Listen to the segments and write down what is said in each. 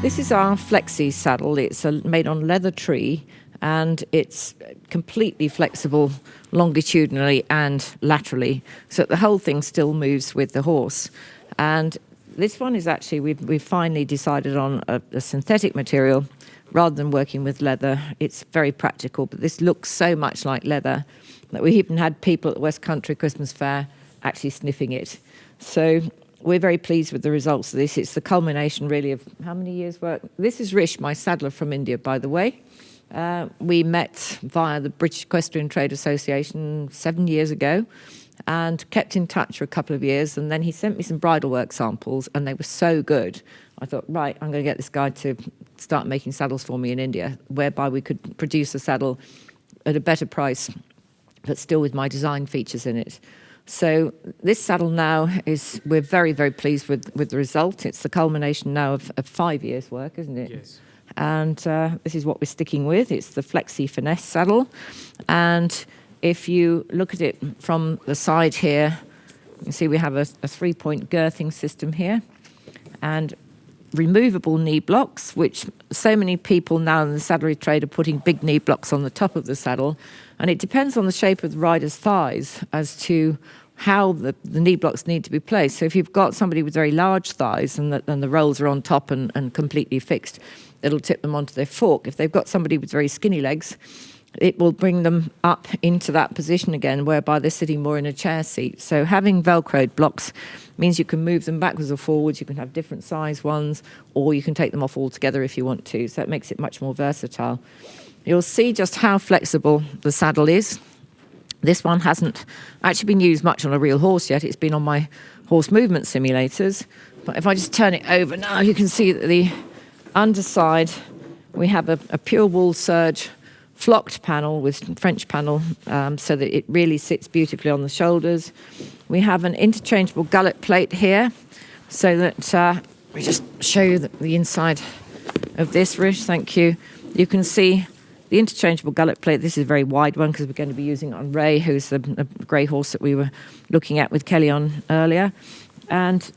This is our Flexi saddle. It's made on leather tree, and it's completely flexible longitudinally and laterally, so that the whole thing still moves with the horse. And this one is actually, we've finally decided on a synthetic material rather than working with leather. It's very practical, but this looks so much like leather that we even had people at the West Country Christmas Fair actually sniffing it. So we're very pleased with the results of this. It's the culmination, really, of how many years' work? This is Rish, my saddler from India, by the way. We met via the British Equestrian Trade Association 7 years ago and kept in touch for a couple of years. And then he sent me some bridle work samples, and they were so good. I thought, right, I'm going to get this guy to start making saddles for me in India, whereby we could produce a saddle at a better price, but still with my design features in it. So this saddle now is, we're very, very pleased with the result. It's the culmination now of 5 years' work, isn't it? Yes. And this is what we're sticking with. It's the Flexi Finesse saddle. And if you look at it from the side here, you can see we have a 3-point girthing system here, and removable knee blocks, which so many people now in the saddlery trade are putting big knee blocks on the top of the saddle. And it depends on the shape of the rider's thighs as to how the knee blocks need to be placed. So if you've got somebody with very large thighs and the rolls are on top and completely fixed, it'll tip them onto their fork. If they've got somebody with very skinny legs, it will bring them up into that position again, whereby they're sitting more in a chair seat. So having Velcroed blocks means you can move them backwards or forwards. You can have different size ones, or you can take them off altogether if you want to. So that makes it much more versatile. You'll see just how flexible the saddle is. This one hasn't actually been used much on a real horse yet. It's been on my horse movement simulators. But if I just turn it over now, you can see that the underside, we have a pure wool serge flocked panel with French panel, so that it really sits beautifully on the shoulders. We have an interchangeable gullet plate here, so that we just show you the inside of this, Rish, thank you. You can see the interchangeable gullet plate. This is a very wide one because we're going to be using it on Ray, who's the grey horse that we were looking at with Kelly on earlier. And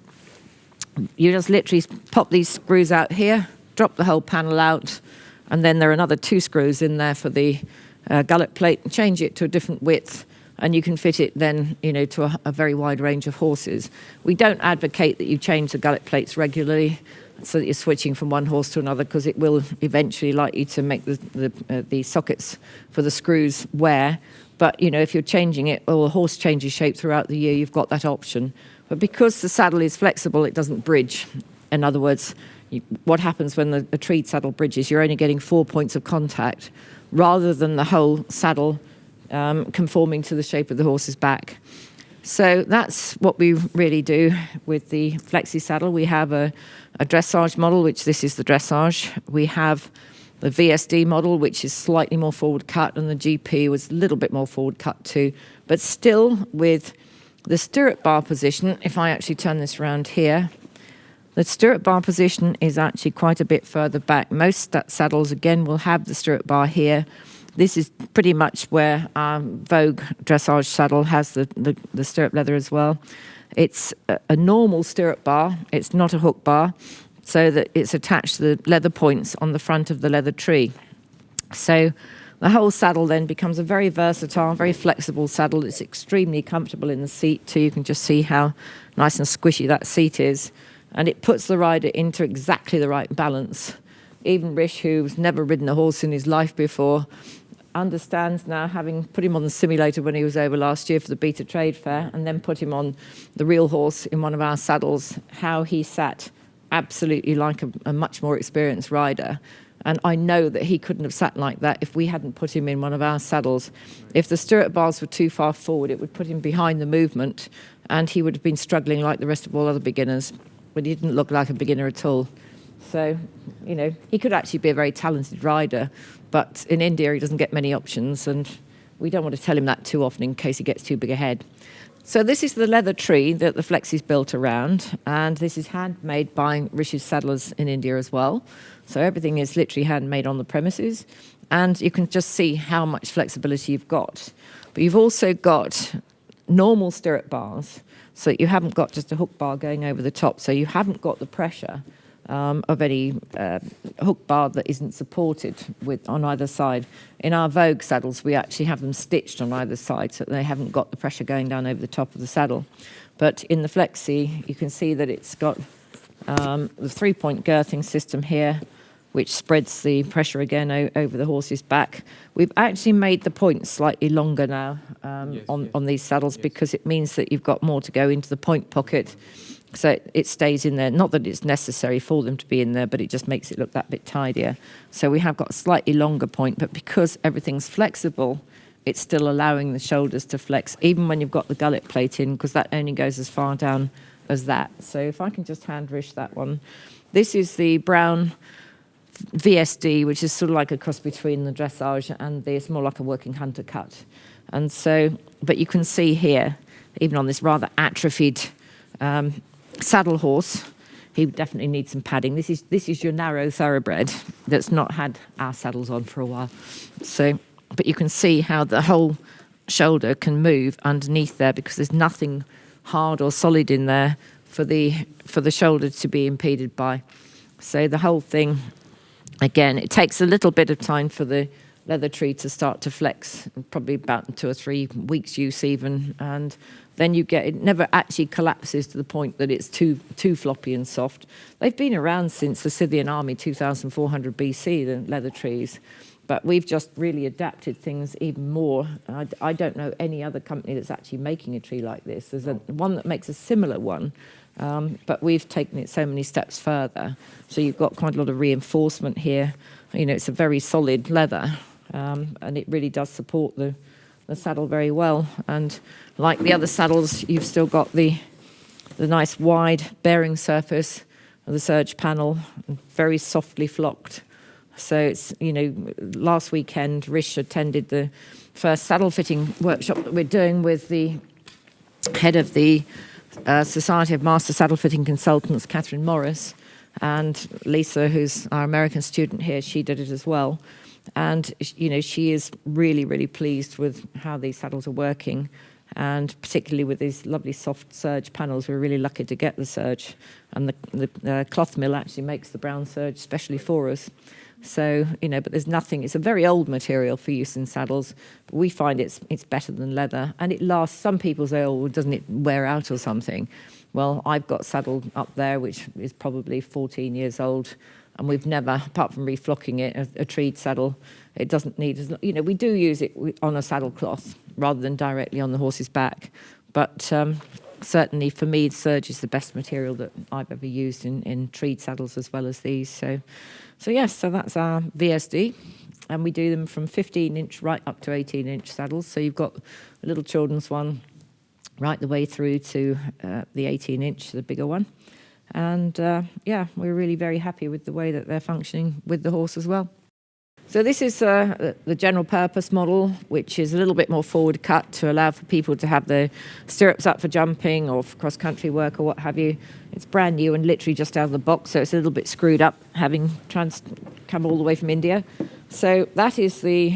you just literally pop these screws out here, drop the whole panel out, and then there are another 2 screws in there for the gullet plate, and change it to a different width, and you can fit it then, to a very wide range of horses. We don't advocate that you change the gullet plates regularly so that you're switching from one horse to another, because it will eventually likely to make the sockets for the screws wear. But, if you're changing it, or the horse changes shape throughout the year, you've got that option. But because the saddle is flexible, it doesn't bridge. In other words, what happens when the treed saddle bridges, you're only getting 4 points of contact rather than the whole saddle conforming to the shape of the horse's back. So that's what we really do with the Flexi saddle. We have a dressage model, which this is the dressage. We have the VSD model, which is slightly more forward cut, and the GP was a little bit more forward cut too, but still with the stirrup bar position. If I actually turn this around here, the stirrup bar position is actually quite a bit further back. Most saddles, again, will have the stirrup bar here. This is pretty much where Vogue dressage saddle has the stirrup leather as well. It's a normal stirrup bar. It's not a hook bar, so that it's attached to the leather points on the front of the leather tree. So the whole saddle then becomes a very versatile, very flexible saddle. It's extremely comfortable in the seat too. You can just see how nice and squishy that seat is. And it puts the rider into exactly the right balance. Even Rish, who's never ridden a horse in his life before, understands now, having put him on the simulator when he was over last year for the Beta Trade Fair, and then put him on the real horse in one of our saddles, how he sat absolutely like a much more experienced rider. And I know that he couldn't have sat like that if we hadn't put him in one of our saddles. If the stirrup bars were too far forward, it would put him behind the movement, and he would have been struggling like the rest of all other beginners. But he didn't look like a beginner at all. So, he could actually be a very talented rider, but in India he doesn't get many options, and we don't want to tell him that too often in case he gets too big a head. So this is the leather tree that the Flexi's built around, and this is handmade by Rish's saddlers in India as well. So everything is literally handmade on the premises, and you can just see how much flexibility you've got. But you've also got normal stirrup bars, so you haven't got just a hook bar going over the top, so you haven't got the pressure of any hook bar that isn't supported on either side. In our Vogue saddles, we actually have them stitched on either side so that they haven't got the pressure going down over the top of the saddle. But in the FlexEE, you can see that it's got the 3-point girthing system here, which spreads the pressure again over the horse's back. We've actually made the point slightly longer now on these saddles because it means that you've got more to go into the point pocket. So it stays in there. Not that it's necessary for them to be in there, but it just makes it look that bit tidier. So we have got a slightly longer point, but because everything's flexible, it's still allowing the shoulders to flex, even when you've got the gullet plate in, because that only goes as far down as that. So if I can just hand rish that one. This is the brown VSD, which is sort of like a cross between the dressage and it's more like a working hunter cut. And so, but you can see here, even on this rather atrophied saddle horse, he definitely needs some padding. This is your narrow thoroughbred that's not had our saddles on for a while. So, but you can see how the whole shoulder can move underneath there because there's nothing hard or solid in there for the shoulder to be impeded by. So the whole thing, again, it takes a little bit of time for the leather tree to start to flex, probably about 2 or 3 weeks use even, and then you get, it never actually collapses to the point that it's too floppy and soft. They've been around since the Scythian army, 2400 BC, the leather trees, but we've just really adapted things even more. I don't know any other company that's actually making a tree like this. There's one that makes a similar one, but we've taken it so many steps further. So you've got quite a lot of reinforcement here. You know, it's a very solid leather, and it really does support the saddle very well. And like the other saddles, you've still got the nice wide bearing surface of the serge panel, very softly flocked. So it's, you know, last weekend, Rish attended the first saddle fitting workshop that we're doing with the head of the Society of Master Saddle Fitting Consultants, Catherine Morris, and Lisa, who's our American student here, she did it as well. And, you know, she is really, really pleased with how these saddles are working, and particularly with these lovely soft serge panels. We're really lucky to get the serge, and the cloth mill actually makes the brown serge specially for us. So, you know, but there's nothing, it's a very old material for use in saddles, but we find it's better than leather, and it lasts. Some people say, oh, doesn't it wear out or something? Well, I've got saddle up there, which is probably 14 years old, and we've never, apart from reflocking it, a treed saddle, it doesn't need, you know, we do use it on a saddle cloth rather than directly on the horse's back. But certainly for me, serge is the best material that I've ever used in treed saddles as well as these. So yes, so that's our VSD, and we do them from 15-inch right up to 18-inch saddles. So you've got a little children's one right the way through to the 18-inch, the bigger one. And yeah, we're really very happy with the way that they're functioning with the horse as well. So this is the general purpose model, which is a little bit more forward cut to allow for people to have the stirrups up for jumping or for cross-country work or what have you. It's brand new and literally just out of the box, so it's a little bit screwed up, having come all the way from India. So that is the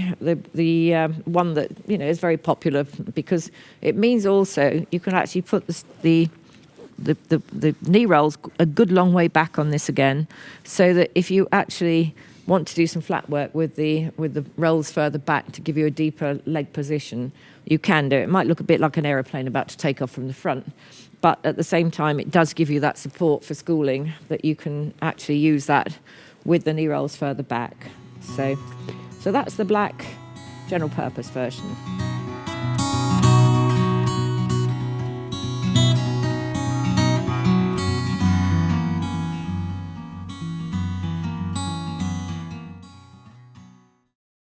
one that, you know, is very popular because it means also you can actually put the knee rolls a good long way back on this again, so that if you actually want to do some flat work with the rolls further back to give you a deeper leg position, you can do it. It might look a bit like an aeroplane about to take off from the front, but at the same time it does give you that support for schooling, that you can actually use that with the knee rolls further back. So that's the black general purpose version.